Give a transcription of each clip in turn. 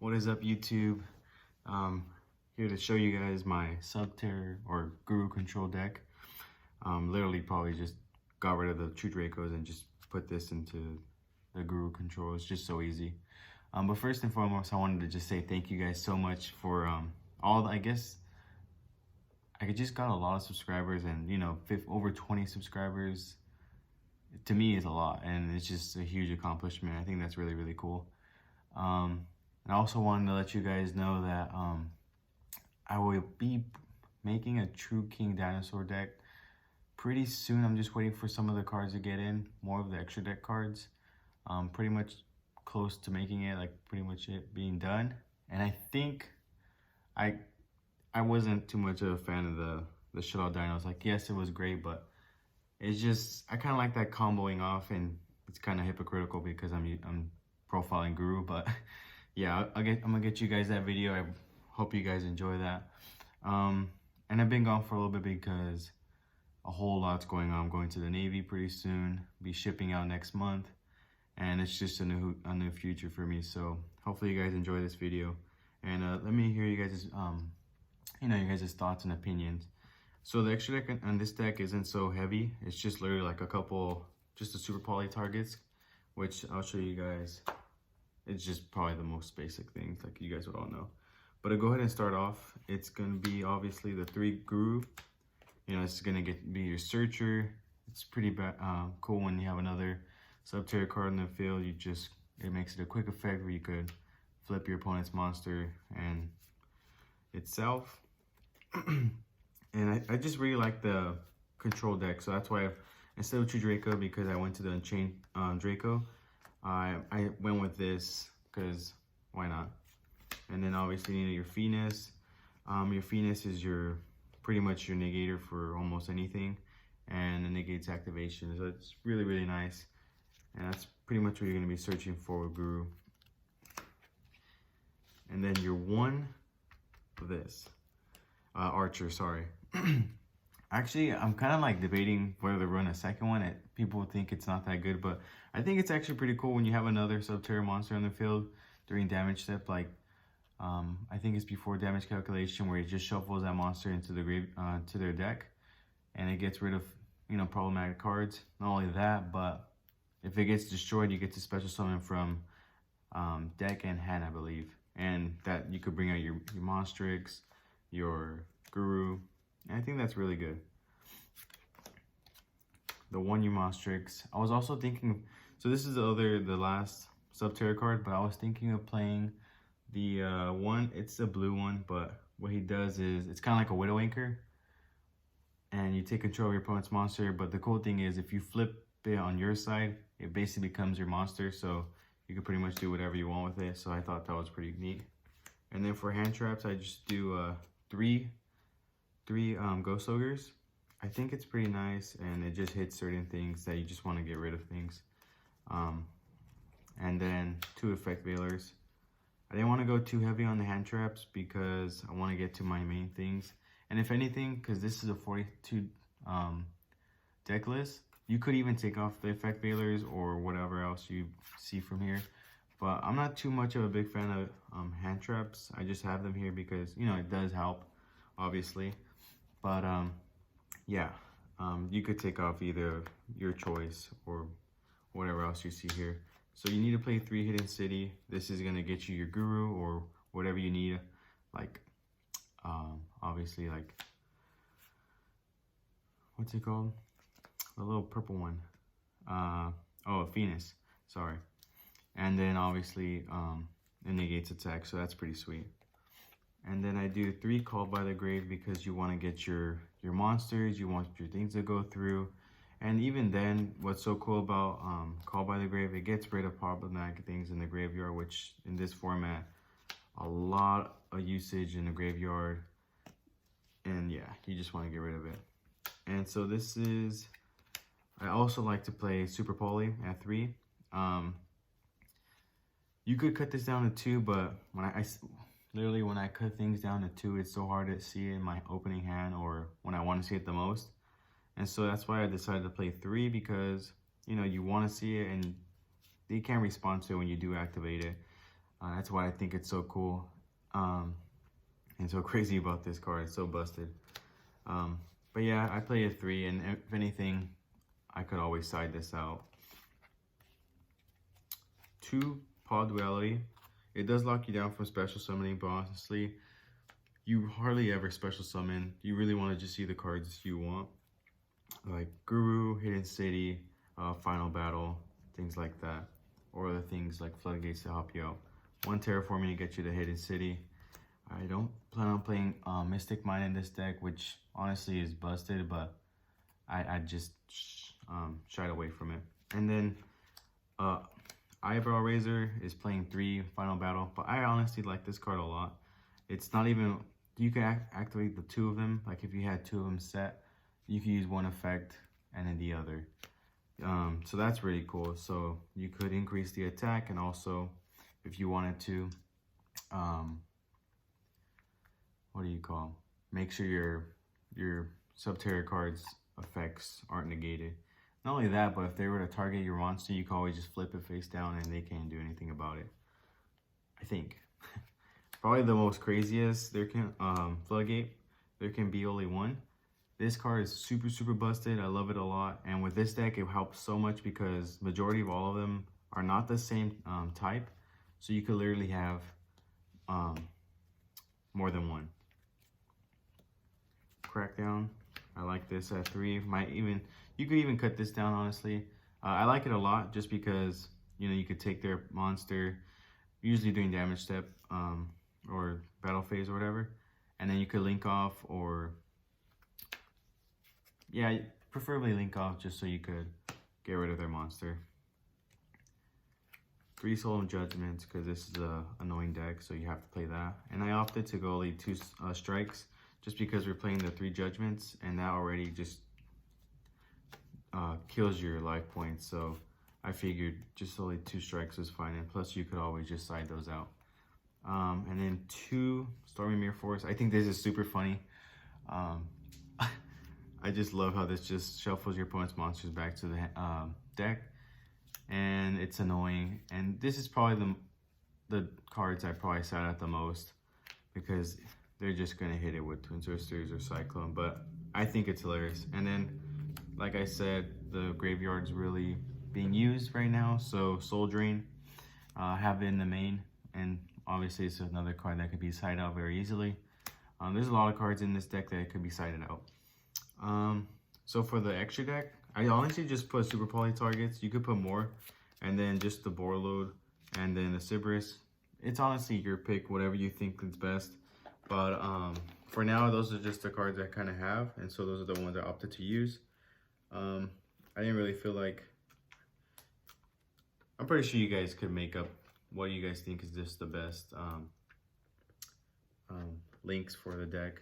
What is up, YouTube? Here to show you guys my Subterror or Guru control deck. Literally probably just got rid of the True Dracos and just put this into the Guru control. It's just so easy. But first and foremost, I wanted to just say thank you guys so much for I guess I just got a lot of subscribers, and over 20 subscribers to me is a lot, and it's just a huge accomplishment. I think that's really, really cool. And I also wanted to let you guys know that I will be making a True King Dinosaur deck pretty soon. I'm just waiting for some of the cards to get in, more of the extra deck cards. Pretty much close to making it, like pretty much it being done. And I think I wasn't too much of a fan of the Shuttle Dinos. Like, yes, it was great, but it's just, I kind of like that comboing off, and it's kind of hypocritical because I'm profiling Guru, but yeah, I'm gonna get you guys that video. I hope you guys enjoy that. And I've been gone for a little bit because a whole lot's going on. I'm going to the Navy pretty soon, be shipping out next month, and it's just a new future for me. So hopefully you guys enjoy this video, and let me hear you guys' your guys' thoughts and opinions. So the extra deck on this deck isn't so heavy. It's just literally like a couple, just the super poly targets, which I'll show you guys. It's just probably the most basic things, like you guys would all know. But to go ahead and start off, it's gonna be obviously the 3 Guru. It's gonna be your searcher. It's pretty cool when you have another Subterror card in the field. It makes it a quick effect where you could flip your opponent's monster and itself. And I just really like the control deck, so that's why instead of True Draco, because I went to the Unchained Draco, I went with this because why not? And then obviously your Phoenix. Your Phoenix is pretty much your negator for almost anything, and it negates activation, so it's really, really nice. And that's pretty much what you're going to be searching for with Guru. And then your one for this Archer, sorry. Actually, I'm kind of like debating whether to run a second one. People think it's not that good, but I think it's actually pretty cool when you have another Subterror monster in the field during damage step. Like, I think it's before damage calculation, where it just shuffles that monster into the grave, to their deck, and it gets rid of problematic cards. Not only that, but if it gets destroyed, you get to special summon from deck and hand, I believe, and that you could bring out your Monstrix, your Guru. And I think that's really good. The one your Monstrix. I was also thinking, so this is the last Subterror card, but I was thinking of playing the one, it's a blue one, but what he does is, it's kind of like a Widow Anchor, and you take control of your opponent's monster. But the cool thing is, if you flip it on your side, it basically becomes your monster, so you can pretty much do whatever you want with it. So I thought that was pretty neat. And then for hand traps, I just do three Ghost Ogres. I think it's pretty nice, and it just hits certain things that you just want to get rid of things. And then 2 Effect Veilers. I didn't want to go too heavy on the hand traps because I want to get to my main things. And if anything, because this is a 42 deck list, you could even take off the Effect Veilers or whatever else you see from here. But I'm not too much of a big fan of hand traps. I just have them here because, it does help, obviously. But yeah, you could take off either your choice or whatever else you see here. So you need to play 3 Hidden City. This is going to get you your Guru or whatever you need. Like, obviously, like, what's it called? The little purple one. Oh, Phoenix. Sorry. And then obviously it negates attack, so that's pretty sweet. And then I do 3 Called by the Grave because you want to get your monsters, you want your things to go through. And even then, what's so cool about Called by the Grave, it gets rid of problematic things in the graveyard, which in this format, a lot of usage in the graveyard. And yeah, you just want to get rid of it. And so this is, I also like to play Super Poly at 3. You could cut this down to 2, but when when I cut things down to 2, it's so hard to see it in my opening hand or when I want to see it the most. And so that's why I decided to play 3, because you want to see it and they can't respond to it when you do activate it. That's why I think it's so cool and so crazy about this card. It's so busted. But yeah, I play a 3, and if anything, I could always side this out. 2, Pod Duality. It does lock you down from special summoning, but honestly, you hardly ever special summon. You really want to just see the cards you want, like Guru, Hidden City, Final Battle, things like that, or the things like Floodgates to help you out. 1 Terraforming to get you the Hidden City. I don't plan on playing Mystic Mine in this deck, which honestly is busted, but I just shied away from it. And then Eyebrow Razor is playing 3 Final Battle, but I honestly like this card a lot. It's not even, you can activate the 2 of them. Like if you had 2 of them set, you can use one effect and then the other. So that's really cool. So you could increase the attack, and also if you wanted to, make sure your Subterror cards effects aren't negated. Not only that, but if they were to target your monster, you can always just flip it face down and they can't do anything about it. I think. Probably the most craziest there can Floodgate. There can be only 1. This card is super busted. I love it a lot. And with this deck, it helps so much because majority of all of them are not the same type. So you could literally have more than 1. Crackdown. I like this at 3. You could even cut this down, honestly. I like it a lot just because, you know, you could take their monster, usually doing damage step or battle phase or whatever, and then you could link off, or yeah, preferably link off just so you could get rid of their monster. 3 Solemn Judgments, because this is a annoying deck, so you have to play that. And I opted to go only 2 strikes just because we're playing the 3 judgments, and that already just kills your life points. So I figured just only 2 strikes was fine, and plus you could always just side those out. And then 2 Stormy Mirror Force. I think this is super funny. I just love how this just shuffles your opponent's monsters back to the deck, and it's annoying. And this is probably the cards I probably side out the most because they're just gonna hit it with Twin Twisters or Cyclone, but I think it's hilarious. And then, like I said, the graveyard's really being used right now, so Soul Drain, have it in the main, and obviously it's another card that could be sided out very easily. There's a lot of cards in this deck that could be sided out. So for the extra deck, I honestly just put Super Poly targets. You could put more, and then just the Borreload, and then the Cerberus. It's honestly your pick, whatever you think is best. But for now, those are just the cards I kind of have, and so those are the ones I opted to use. I didn't really feel like, I'm pretty sure you guys could make up what you guys think is just the best links for the deck.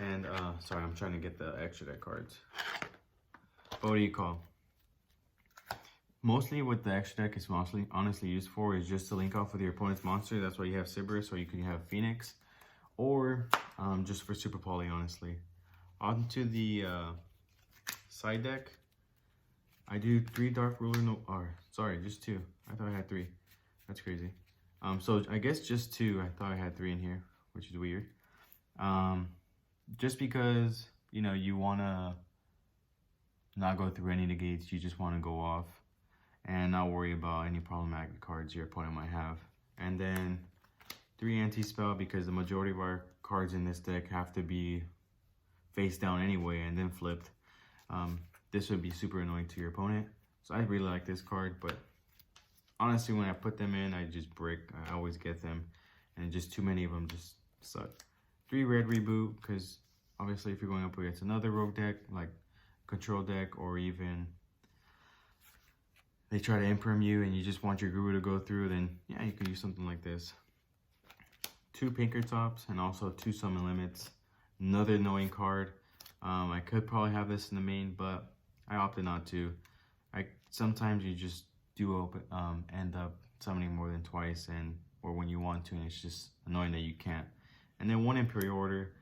And sorry, I'm trying to get the extra deck cards. But what do you call? Mostly what the extra deck is mostly honestly used for is just to link off with your opponent's monster. That's why you have Cerberus, or you can have Phoenix, or just for Super Poly, honestly. On to the side deck. I do 3 Dark Ruler, sorry, just 2. I thought I had 3. That's crazy. So I guess just 2. I thought I had 3 in here, which is weird. Just because, you know, you want to not go through any negates. You just want to go off and not worry about any problematic cards your opponent might have. And then 3 anti-spell, because the majority of our cards in this deck have to be face down anyway and then flipped. This would be super annoying to your opponent. So I really like this card, but honestly, when I put them in, I just brick. I always get them, and just too many of them just suck. 3 Red Reboot, because obviously if you're going up against another rogue deck, like control deck, or even they try to imperm you and you just want your Guru to go through, then yeah, you could use something like this. 2 Pinkertops, and also 2 Summon Limits. Another annoying card. I could probably have this in the main, but I opted not to. Sometimes you just do end up summoning more than twice, or when you want to, and it's just annoying that you can't. And then 1 Imperial Order,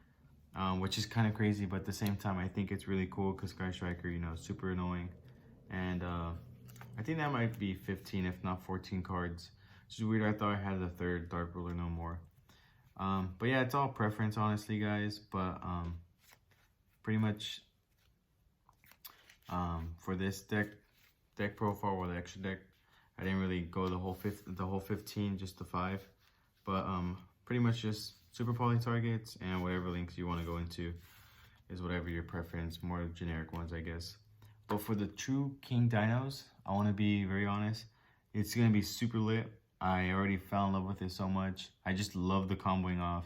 which is kind of crazy, but at the same time, I think it's really cool because Sky Striker, you know, super annoying. And I think that might be 15, if not 14 cards. which is weird. I thought I had the third dark ruler no more. But yeah, it's all preference, honestly, guys. But pretty much for this deck profile or the extra deck, I didn't really go the whole 15, just the 5. But pretty much just super poly targets and whatever links you want to go into is whatever your preference, more generic ones, I guess. But for the true king dinos, I want to be very honest, it's going to be super lit. I already fell in love with it so much. I just love the comboing off.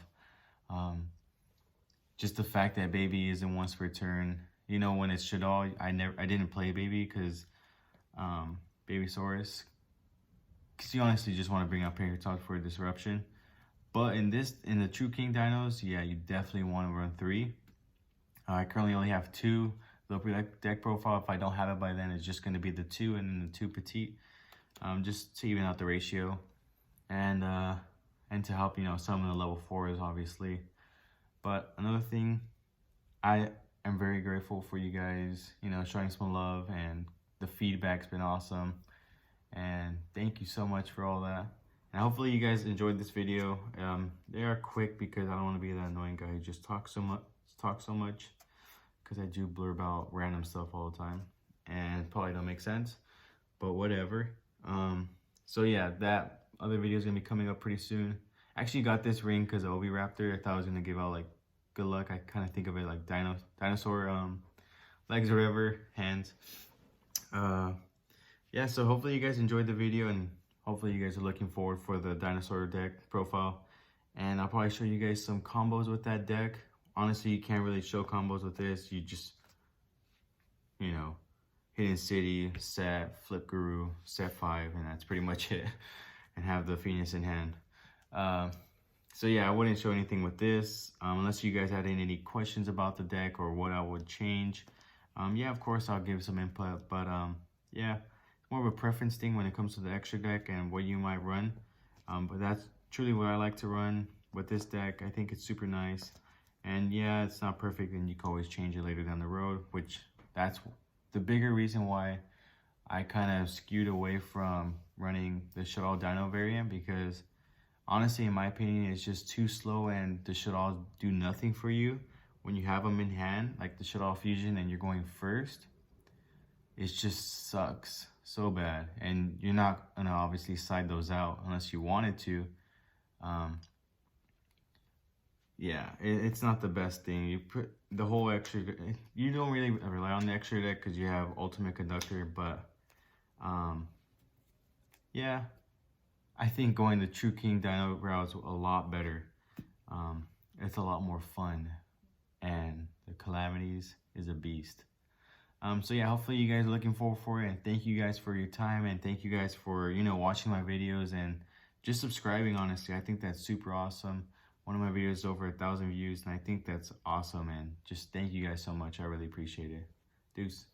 Just the fact that baby is in once per turn. You know, when it's Shadal, I didn't play baby because Babysaurus, because you honestly just want to bring up Paratalk for a disruption. But in the true king dinos, yeah, you definitely want to run 3. I currently only have 2. The deck profile, if I don't have it by then, it's just going to be the 2 and then the 2 petite, just to even out the ratio, and to help, you know, some of the level 4s, obviously. But another thing, I am very grateful for you guys, you know, showing some love, and the feedback's been awesome, and thank you so much for all that. And hopefully you guys enjoyed this video. They are quick because I don't want to be that annoying guy who just talks so much, because I do blurb out random stuff all the time and probably don't make sense, but whatever. So yeah, that other video is gonna be coming up pretty soon. I actually got this ring because of Oviraptor. I thought I was gonna give out like good luck. I kind of think of it like dinosaur legs or whatever, hands. Yeah, so hopefully you guys enjoyed the video, and hopefully you guys are looking forward for the dinosaur deck profile. And I'll probably show you guys some combos with that deck. Honestly, you can't really show combos with this. You just, you know, Hidden City, set, Flip Guru, set 5, and that's pretty much it. And have the Phoenix in hand. So yeah, I wouldn't show anything with this, unless you guys had any questions about the deck or what I would change. Yeah, of course I'll give some input, but yeah, it's more of a preference thing when it comes to the extra deck and what you might run. But that's truly what I like to run with this deck. I think it's super nice. And yeah, it's not perfect, and you can always change it later down the road, which that's the bigger reason why I kind of skewed away from running the Shadal Dino variant, because honestly, in my opinion, it's just too slow, and the Shadal do nothing for you when you have them in hand, like the Shadal Fusion, and you're going first. It just sucks so bad, and you're not gonna obviously side those out unless you wanted to. Yeah, it's not the best thing. You put the whole extra, you don't really rely on the extra deck because you have Ultimate Conductor, but yeah, I think going the True King Dino route is a lot better. It's a lot more fun, and the Calamities is a beast. So yeah, hopefully you guys are looking forward for it, and thank you guys for your time, and thank you guys for, you know, watching my videos and just subscribing. Honestly, I think that's super awesome. One of my videos is over 1,000 views, and I think that's awesome, and just thank you guys so much. I really appreciate it. Deuce.